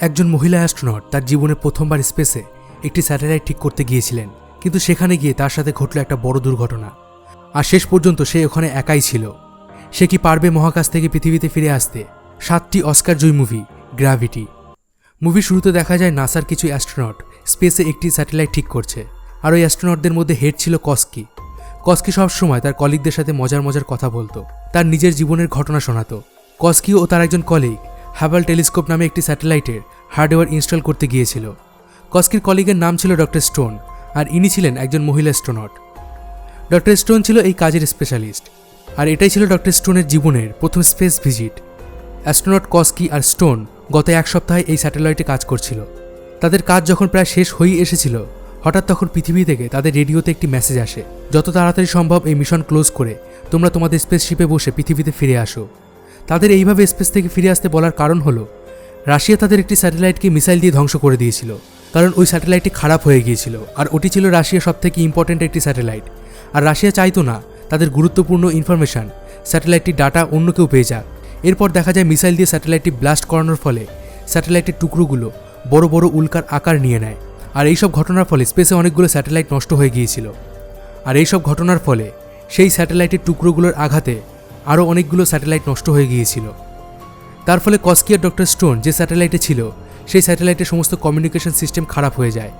একজন মহিলা অ্যাস্ট্রোনট তার জীবনে প্রথমবার স্পেসে একটি স্যাটেলাইট ঠিক করতে গিয়েছিলেন, কিন্তু সেখানে গিয়ে তার সাথে ঘটল একটা বড় দুর্ঘটনা। আর শেষ পর্যন্ত সে ওখানে একাই ছিল। সে কি পারবে মহাকাশ থেকে পৃথিবীতে ফিরে আসতে? 7টি অস্কার জয়ী মুভি গ্র্যাভিটি। মুভির শুরুতে দেখা যায় নাসার কিছু অ্যাস্ট্রোনট স্পেসে একটি স্যাটেলাইট ঠিক করছে, আর ওই অ্যাস্ট্রোনটদের মধ্যে হেড ছিল কস্কি। কস্কি সবসময় তার কলিগদের সাথে মজার কথা বলতো, তার নিজের জীবনের ঘটনা শোনাতো। কস্কি ও তার একজন কলিগ হাবল টেলিস্কোপ নামে একটি স্যাটেলাইটের হার্ডওয়্যার ইনস্টল করতে গিয়েছিল। কস্কির কলিগের নাম ছিল ডক্টর স্টোন, আর ইনি ছিলেন একজন মহিলা অ্যাস্ট্রোনট। ডক্টর স্টোন ছিল এই কাজের স্পেশালিস্ট, আর এটাই ছিল ডক্টর স্টোনের জীবনের প্রথম স্পেস ভিজিট। অ্যাস্ট্রোনট কস্কি আর স্টোন গত এক সপ্তাহে এই স্যাটেলাইটে কাজ করছিল। তাদের কাজ যখন প্রায় শেষ হয়ে এসেছিল, হঠাৎ তখন পৃথিবী থেকে তাদের রেডিওতে একটি মেসেজ আসে, যত তাড়াতাড়ি সম্ভব এই মিশন ক্লোজ করে তোমরা তোমাদের স্পেসশিপে বসে পৃথিবীতে ফিরে আসো। তাদের এইভাবে স্পেস থেকে ফিরে আসতে বলার কারণ হলো রাশিয়া তাদের একটি স্যাটেলাইটকে মিসাইল দিয়ে ধ্বংস করে দিয়েছিল, কারণ ওই স্যাটেলাইটটি খারাপ হয়ে গিয়েছিল, আর ওটি ছিল রাশিয়ার সবথেকে ইম্পর্ট্যান্ট একটি স্যাটেলাইট। আর রাশিয়া চাইতো না তাদের গুরুত্বপূর্ণ ইনফরমেশন, স্যাটেলাইটটির ডাটা অন্য কেউ পেয়ে যাক। এরপর দেখা যায় মিসাইল দিয়ে স্যাটেলাইটটি ব্লাস্ট করানোর ফলে স্যাটেলাইটের টুকরোগুলো বড় বড় উল্কার আকার নিয়ে নেয়। আর এইসব ঘটনার ফলে স্পেসে অনেকগুলো স্যাটেলাইট নষ্ট হয়ে গিয়েছিল। আর এইসব ঘটনার ফলে সেই স্যাটেলাইটের টুকরোগুলোর আঘাতে আরও অনেকগুলো স্যাটেলাইট নষ্ট হয়ে গিয়েছিল। তার ফলে কস্কি আর ডক্টর স্টোন যে স্যাটেলাইটে ছিল, সেই স্যাটেলাইটের সমস্ত কমিউনিকেশন সিস্টেম খারাপ হয়ে যায়।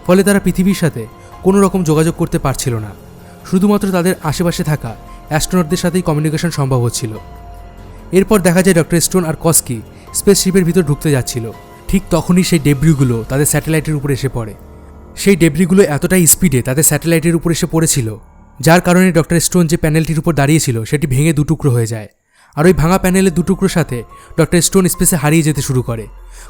ফলে তারা পৃথিবীর সাথে কোনো রকম যোগাযোগ করতে পারছিল না। শুধুমাত্র তাদের আশেপাশে থাকা অ্যাস্ট্রোনটদের সাথেই কমিউনিকেশন সম্ভব হচ্ছিল। এরপর দেখা যায় ডক্টর স্টোন আর কস্কি স্পেসশিপের ভিতর ঢুকতে যাচ্ছিল। ঠিক তখনই সেই ডেব্রিগুলো তাদের স্যাটেলাইটের উপর এসে পড়ে। সেই ডেব্রিগুলো এতটাই স্পিডে তাদের স্যাটেলাইটের উপর এসে পড়েছিল, যার কারণে ডক্টর স্টোন যে প্যানেলটির উপর দাঁড়িয়েছিল সেটি ভেঙে দুটুকরো হয়ে যায়। আর ওই ভাঙা প্যানেলের দুটুকরোর সাথে ডক্টর স্টোন স্পেসে হারিয়ে যেতে শুরু করে।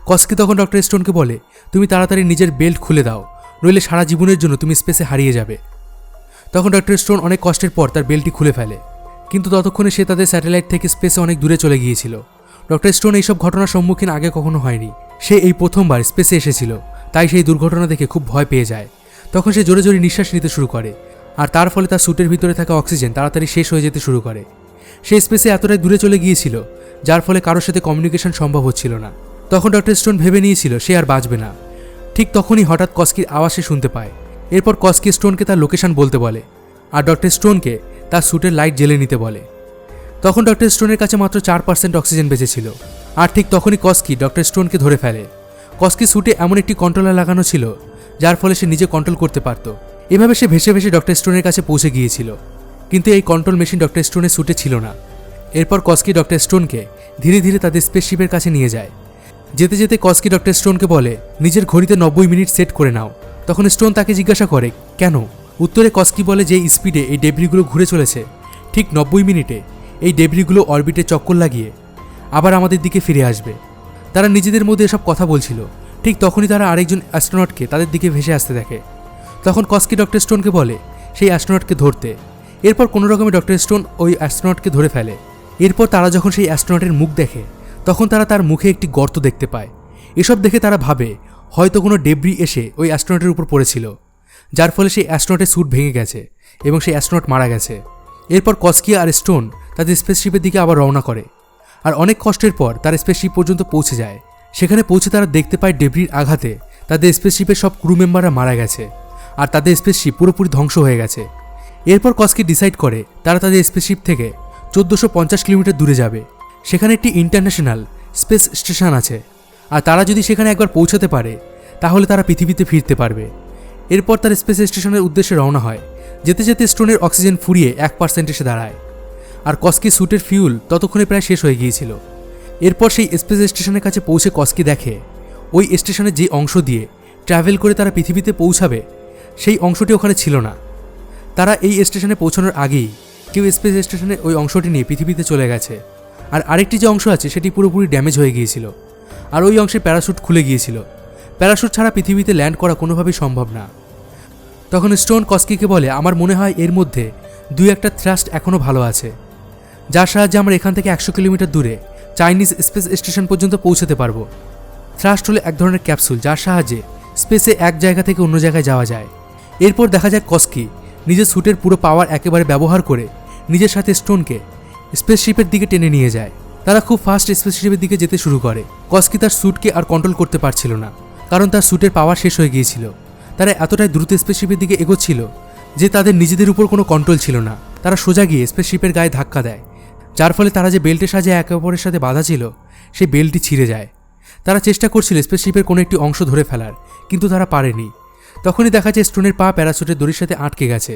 কস্কি তখন ডক্টর স্টোনকে বলে, তুমি তাড়াতাড়ি নিজের বেল্ট খুলে দাও, নইলে সারা জীবনের জন্য তুমি স্পেসে হারিয়ে যাবে। তখন ডক্টর স্টোন অনেক কষ্টের পর তার বেল্টটি খুলে ফেলে, কিন্তু ততক্ষণে সে তাদের স্যাটেলাইট থেকে স্পেসে অনেক দূরে চলে গিয়েছিল। ডক্টর স্টোন এইসব ঘটনার সম্মুখীন আগে কখনো হয়নি। সে এই প্রথমবার স্পেসে এসেছিল, তাই সেই দুর্ঘটনা দেখে খুব ভয় পেয়ে যায়। তখন সে জোরে জোরে নিঃশ্বাস নিতে শুরু করে, আর তার ফলে তার স্যুটের ভিতরে থাকা অক্সিজেন তাড়াতাড়ি শেষ হয়ে যেতে শুরু করে। সে স্পেসে এতটাই দূরে চলে গিয়েছিল, যার ফলে কারোর সাথে কমিউনিকেশন সম্ভব হচ্ছিল না। তখন ডক্টর স্টোন ভেবে নিয়েছিল সে আর বাঁচবে না। ঠিক তখনই হঠাৎ কস্কির আওয়াজ সে শুনতে পায়। এরপর কস্কি স্টোনকে তার লোকেশন বলতে বলে, আর ডক্টর স্টোনকে তার স্যুটের লাইট জ্বেলে নিতে বলে। তখন ডক্টর স্টোনের কাছে মাত্র 4% অক্সিজেন বেঁচেছিল। আর ঠিক তখনই কস্কি ডক্টর স্টোনকে ধরে ফেলে। কস্কি স্যুটে এমন একটি কন্ট্রোলার লাগানো ছিল, যার ফলে সে নিজে কন্ট্রোল করতে পারত। এভাবে সে ভেসে ভেসে ডক্টর স্টোনের কাছে পৌঁছে গিয়েছিল, কিন্তু এই কন্ট্রোল মেশিন ডক্টর স্টোনের স্যুটে ছিল না। এরপর কস্কি ডক্টর স্টোনকে ধীরে ধীরে তাদের স্পেসশিপের কাছে নিয়ে যায়। যেতে যেতে কস্কি ডক্টর স্টোনকে বলে, নিজের ঘড়িতে 90 মিনিট সেট করে নাও। তখন স্টোন তাকে জিজ্ঞাসা করে, কেন? উত্তরে কস্কি বলে যে স্পিডে এই ডেব্রিগুলো ঘুরে চলেছে, ঠিক 90 মিনিটে এই ডেব্রিগুলো অরবিটে চক্কর লাগিয়ে আবার আমাদের দিকে ফিরে আসবে। তারা নিজেদের মধ্যে এসব কথা বলছিল। ঠিক তখনই তারা আরেকজন অ্যাস্ট্রোনটকে তাদের দিকে ভেসে আসতে দেখে। তখন কস্কি ডক্টর স্টোনকে বলে সেই অ্যাস্ট্রোনটকে ধরতে। এরপর কোনো রকমে ডক্টর স্টোন ওই অ্যাস্ট্রোনটকে ধরে ফেলে। এরপর তারা যখন সেই অ্যাস্ট্রোনটের মুখ দেখে, তখন তারা তার মুখে একটি গর্ত দেখতে পায়। এসব দেখে তারা ভাবে হয়তো কোনো ডেব্রি এসে ওই অ্যাস্ট্রোনটের উপর পড়েছিল, যার ফলে সেই অ্যাস্ট্রোনটের স্যুট ভেঙে গেছে এবং সেই অ্যাস্ট্রোনট মারা গেছে। এরপর কস্কি আর স্টোন তাদের স্পেসশিপের দিকে আবার রওনা করে, আর অনেক কষ্টের পর তার স্পেসশিপ পর্যন্ত পৌঁছে যায়। সেখানে পৌঁছে তারা দেখতে পায় ডেব্রির আঘাতে তাদের স্পেসশিপের সব ক্রু মেম্বাররা মারা গেছে, আর তাদের স্পেসশিপ পুরোপুরি ধ্বংস হয়ে গেছে। এরপর কস্কি ডিসাইড করে তারা তাদের স্পেসশিপ থেকে 1450 কিলোমিটার দূরে যাবে। সেখানে একটি ইন্টারন্যাশনাল স্পেস স্টেশন আছে, আর তারা যদি সেখানে একবার পৌঁছাতে পারে তাহলে তারা পৃথিবীতে ফিরতে পারবে। এরপর তার স্পেস স্টেশনের উদ্দেশ্যে রওনা হয়। যেতে যেতে স্টোনের অক্সিজেন ফুরিয়ে 1% এসে দাঁড়ায়, আর কস্কি স্যুটের ফিউল ততক্ষণে প্রায় শেষ হয়ে গিয়েছিল। এরপর সেই স্পেস স্টেশনের কাছে পৌঁছে কস্কি দেখে ওই স্টেশনের যে অংশ দিয়ে ট্রাভেল করে তারা পৃথিবীতে পৌঁছাবে, সেই অংশটি ওখানে ছিল না। তারা এই স্টেশনে পৌঁছানোর আগেই কেউ স্পেস স্টেশনে ওই অংশটি নিয়ে পৃথিবীতে চলে গেছে। আর আরেকটি যে অংশ আছে সেটি পুরোপুরি ড্যামেজ হয়ে গিয়েছিল, আর ওই অংশে প্যারাশুট খুলে গিয়েছিল। প্যারাশুট ছাড়া পৃথিবীতে ল্যান্ড করা কোনোভাবেই সম্ভব না। তখন স্টোন কস্কিকে বলে, আমার মনে হয় এর মধ্যে 2-1টা থ্রাস্ট এখনও ভালো আছে, যার সাহায্যে আমরা এখান থেকে 100 কিলোমিটার দূরে চাইনিজ স্পেস স্টেশন পর্যন্ত পৌঁছাতে পারবো। থ্রাস্ট হলো এক ধরনের ক্যাপসুল, যার সাহায্যে স্পেসে এক জায়গা থেকে অন্য জায়গায় যাওয়া যায়। এরপর দেখা যায় কস্কি নিজের স্যুটের পুরো পাওয়ার একেবারে ব্যবহার করে নিজের সাথে স্টোনকে স্পেসশিপের দিকে টেনে নিয়ে যায়। তারা খুব ফাস্ট স্পেসশিপের দিকে যেতে শুরু করে। কস্কি তার স্যুটকে আর কন্ট্রোল করতে পারছিল না, কারণ তার স্যুটের পাওয়ার শেষ হয়ে গিয়েছিল। তারা এতটাই দ্রুত স্পেসশিপের দিকে এগোচ্ছিল যে তাদের নিজেদের উপর কোনো কন্ট্রোল ছিল না। তারা সোজা গিয়ে স্পেসশিপের গায়ে ধাক্কা দেয়, যার ফলে তারা যে বেল্টের সাহায্যে একে অপরের সাথে বাঁধা ছিল সেই বেল্টটি ছিঁড়ে যায়। তারা চেষ্টা করছিল স্পেসশিপের কোনো একটি অংশ ধরে ফেলার, কিন্তু তারা পারেনি। তখনই দেখা যায় স্টোনের পা প্যারাসুটের দড়ির সাথে আটকে গেছে,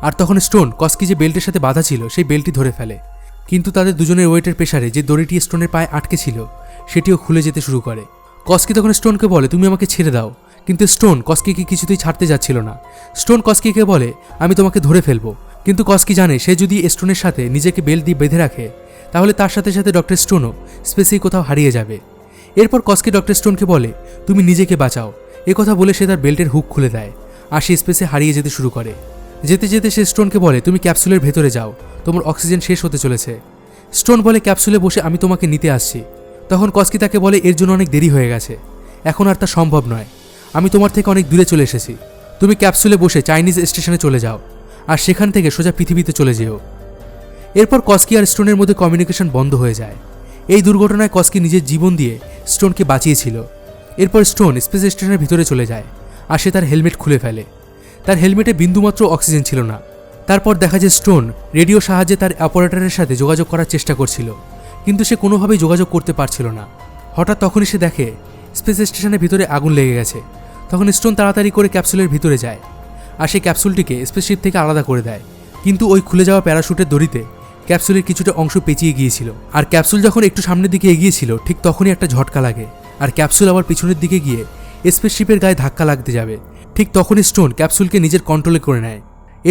আর তখন স্টোন কস্কি যে বেল্টের সাথে বাঁধা ছিল সেই বেল্টটি ধরে ফেলে। কিন্তু তাদের দুজনের ওয়েটের প্রেসারে যে দড়িটি স্টোনের পায়ে আটকে ছিল সেটিও খুলে যেতে শুরু করে। কস্কি তখন স্টোনকে বলে, তুমি আমাকে ছেড়ে দাও, কিন্তু স্টোন কস্কিকে কিছুতেই ছাড়তে যাচ্ছিল না। স্টোন কস্কিকে বলে, আমি তোমাকে ধরে ফেলবো, কিন্তু কস্কি জানে সে যদি স্টোনের সাথে নিজেকে বেল্ট দিয়ে বেঁধে রাখে তাহলে তার সাথে সাথে ডক্টর স্টোনও স্পেসেই কোথাও হারিয়ে যাবে। এরপর কস্কি ডক্টর স্টোনকে বলে, তুমি নিজেকে বাঁচাও। কথা বলে সে তার বেল্টের হুক খুলে দেয়, আর সে স্পেসে হারিয়ে যেতে শুরু করে। যেতে যেতে সে স্টোনকে বলে, তুমি ক্যাপসুলের ভেতরে যাও, তোমার অক্সিজেন শেষ হতে চলেছে। স্টোন বলে, ক্যাপসুলে বসে আমি তোমাকে নিতে আসছি। তখন কস্কি তাকে বলে, এর জন্য অনেক দেরি হয়ে গেছে, এখন আর তা সম্ভব নয়। আমি তোমার থেকে অনেক দূরে চলে এসেছি। তুমি ক্যাপসুলে বসে চাইনিজ স্টেশনে চলে যাও, আর সেখান থেকে সোজা পৃথিবীতে চলে যেও। এরপর কস্কি আর স্টোনের মধ্যে কমিউনিকেশন বন্ধ হয়ে যায়। এই দুর্ঘটনায় কস্কি নিজের জীবন দিয়ে স্টোনকে বাঁচিয়েছিল। এরপর স্টোন স্পেস স্টেশনের ভিতরে চলে যায়, আর সে তার হেলমেট খুলে ফেলে। তার হেলমেটে বিন্দুমাত্র অক্সিজেন ছিল না। তারপর দেখা যায় স্টোন রেডিও সাহায্যে তার অপারেটরের সাথে যোগাযোগ করার চেষ্টা করছিল, কিন্তু সে কোনোভাবেই যোগাযোগ করতে পারছিল না। হঠাৎ তখনই সে দেখে স্পেস স্টেশনের ভিতরে আগুন লেগে গেছে। তখন স্টোন তাড়াতাড়ি করে ক্যাপসুলের ভিতরে যায়, আর সেই ক্যাপসুলটিকে স্পেসশিপ থেকে আলাদা করে দেয়। কিন্তু ওই খুলে যাওয়া প্যারাশুটের দড়িতে ক্যাপসুলের কিছুটা অংশ পেঁচিয়ে গিয়েছিল, আর ক্যাপসুল যখন একটু সামনের দিকে এগিয়েছিল ঠিক তখনই একটা ঝটকা লাগে, আর ক্যাপসুল আবার পিছনের দিকে গিয়ে স্পেসশিপের গায়ে ধাক্কা লাগতে যাবে। ঠিক তখনই স্টোন ক্যাপসুলকে নিজের কন্ট্রোলে করে নেয়।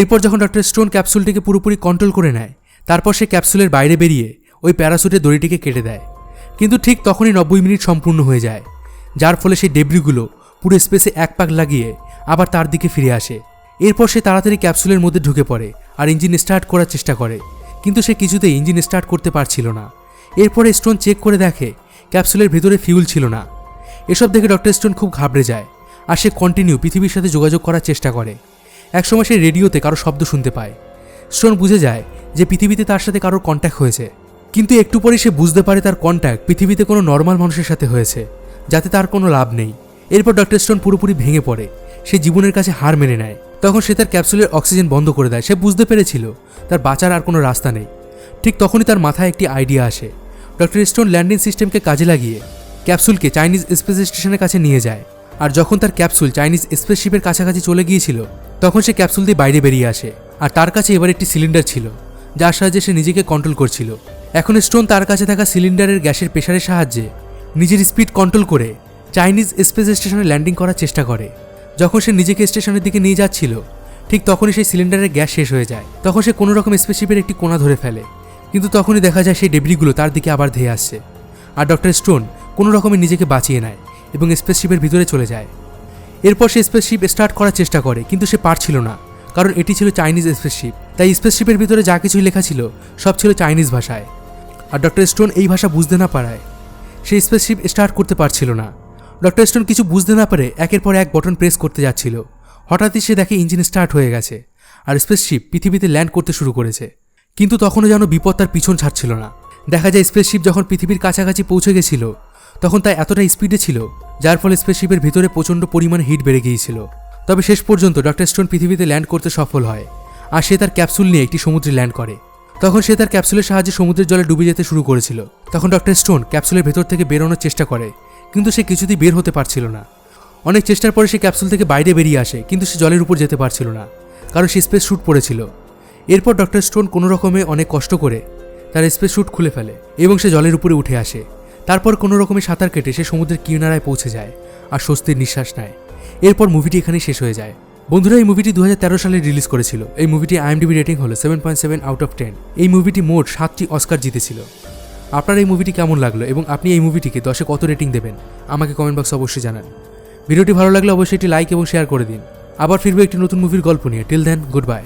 এরপর যখন ডক্টর স্টোন ক্যাপসুলটিকে পুরোপুরি কন্ট্রোল করে নেয়, তারপর সে ক্যাপসুলের বাইরে বেরিয়ে ওই প্যারাশুটের দড়িটিকে কেটে দেয়। কিন্তু ঠিক তখনই 90 মিনিট সম্পূর্ণ হয়ে যায়, যার ফলে সেই ডেব্রিগুলো পুরো স্পেসে এক পাক লাগিয়ে আবার তার দিকে ফিরে আসে। এরপর সে তাড়াতাড়ি ক্যাপসুলের মধ্যে ঢুকে পড়ে আর ইঞ্জিন স্টার্ট করার চেষ্টা করে, কিন্তু সে কিছুতেই ইঞ্জিন স্টার্ট করতে পারছিল না। এরপরে স্টোন চেক করে দেখে ক্যাপসুলের ভিতরে ফিউল ছিল না। এসব দেখে ডক্টর স্টোন খুব ঘাবড়ে যায়, আর সে কন্টিনিউ পৃথিবীর সাথে যোগাযোগ করার চেষ্টা করে। একসময় সে রেডিওতে কারো শব্দ শুনতে পায়। স্টোন বুঝে যায় যে পৃথিবীতে তার সাথে কারোর কন্ট্যাক্ট হয়েছে, কিন্তু একটু পরে সে বুঝতে পারে তার কন্ট্যাক্ট পৃথিবীতে কোনো নর্মাল মানুষের সাথে হয়েছে, যাতে তার কোনো লাভ নেই। এরপর ডক্টর স্টোন পুরোপুরি ভেঙে পড়ে, সে জীবনের কাছে হার মেনে নেয়। তখন সে তার ক্যাপসুলের অক্সিজেন বন্ধ করে দেয়। সে বুঝতে পেরেছিল তার বাঁচার আর কোনো রাস্তা নেই। ঠিক তখনই তার মাথায় একটি আইডিয়া আসে। ডক্টর স্টোন ল্যান্ডিং সিস্টেমকে কাজে লাগিয়ে ক্যাপসুলকে চাইনিজ স্পেস স্টেশনের কাছে নিয়ে যায়, আর যখন তার ক্যাপসুল চাইনিজ স্পেসশিপের কাছাকাছি চলে গিয়েছিল তখন সে ক্যাপসুল দিয়ে বাইরে বেরিয়ে আসে, আর তার কাছে এবার একটি সিলিন্ডার ছিল যার সাহায্যে সে নিজেকে কন্ট্রোল করছিল। এখন স্টোন তার কাছে থাকা সিলিন্ডারের গ্যাসের প্রেসারের সাহায্যে নিজের স্পিড কন্ট্রোল করে চাইনিজ স্পেস স্টেশনে ল্যান্ডিং করার চেষ্টা করে। যখন সে নিজেকে স্টেশনের দিকে নিয়ে যাচ্ছিল ঠিক তখনই সেই সিলিন্ডারের গ্যাস শেষ হয়ে যায়। তখন সে কোনো রকম স্পেসশিপের একটি কোণা ধরে ফেলে, কিন্তু তখনই দেখা যায় সেই ডেব্রিগুলো তার দিকে আবার ধেয়ে আসছে, আর ডক্টর স্টোন কোনো রকমে নিজেকে বাঁচিয়ে নেয় এবং স্পেসশিপের ভিতরে চলে যায়। এরপর সে স্পেসশিপ স্টার্ট করার চেষ্টা করে, কিন্তু সে পারছিল না, কারণ এটি ছিল চাইনিজ স্পেসশিপ। তাই স্পেসশিপের ভিতরে যা কিছুই লেখা ছিল সব ছিল চাইনিজ ভাষায়, আর ডক্টর স্টোন এই ভাষা বুঝতে না পারায় সে স্পেসশিপ স্টার্ট করতে পারছিল না। ডক্টর স্টোন কিছু বুঝতে না পারে একের পর এক বটন প্রেস করতে যাচ্ছিল। হঠাৎই সে দেখে ইঞ্জিন স্টার্ট হয়ে গেছে, আর স্পেসশিপ পৃথিবীতে ল্যান্ড করতে শুরু করেছে। কিন্তু তখনও যেন বিপদ তার পিছন ছাড়ছিল না। দেখা যায় স্পেসশিপ যখন পৃথিবীর কাছাকাছি পৌঁছে গেছিল তখন তা এতটা স্পিডে ছিল যার ফলে স্পেসশিপের ভিতরে প্রচণ্ড পরিমাণে হিট বেড়ে গিয়েছিল। তবে শেষ পর্যন্ত ডক্টর স্টোন পৃথিবীতে ল্যান্ড করতে সফল হয়, আর সে তার ক্যাপসুল নিয়ে একটি সমুদ্রে ল্যান্ড করে। তখন সে তার ক্যাপসুলের সাহায্যে সমুদ্রের জলে ডুবে যেতে শুরু করেছিল। তখন ডক্টর স্টোন ক্যাপসুলের ভেতর থেকে বেরোনোর চেষ্টা করে, কিন্তু সে কিছুতেই বের হতে পারছিল না। অনেক চেষ্টার পরে সে ক্যাপসুল থেকে বাইরে বেরিয়ে আসে, কিন্তু সে জলের উপর যেতে পারছিল না, কারণ সে স্পেস স্যুট পরেছিল। এরপর ডক্টর স্টোন কোনো রকমে অনেক কষ্ট করে তার স্পেস স্যুট খুলে ফেলে এবং সে জলের উপরে উঠে আসে। তারপর কোনো রকমে সাঁতার কেটে সে সমুদ্রের কিনারায় পৌঁছে যায় আর স্বস্তির নিঃশ্বাস নেয়। এরপর মুভিটি এখানেই শেষ হয়ে যায়। বন্ধুরা, এই মুভিটি 2013 সালে রিলিজ করেছিল। এই মুভিটি IMDb রেটিং হলো 7.7 আউট অফ 10। এই মুভিটি মোট 7টি অস্কার জিতেছিল। আপনার এই মুভিটি কেমন লাগলো এবং আপনি এই মুভিটিকে 10-এ কত রেটিং দেবেন আমাকে কমেন্ট বক্সে অবশ্যই জানান। ভিডিওটি ভালো লাগলে অবশ্যই একটি লাইক এবং শেয়ার করে দিন। আবার ফিরবো একটি নতুন মুভির গল্প নিয়ে। Till then, good by.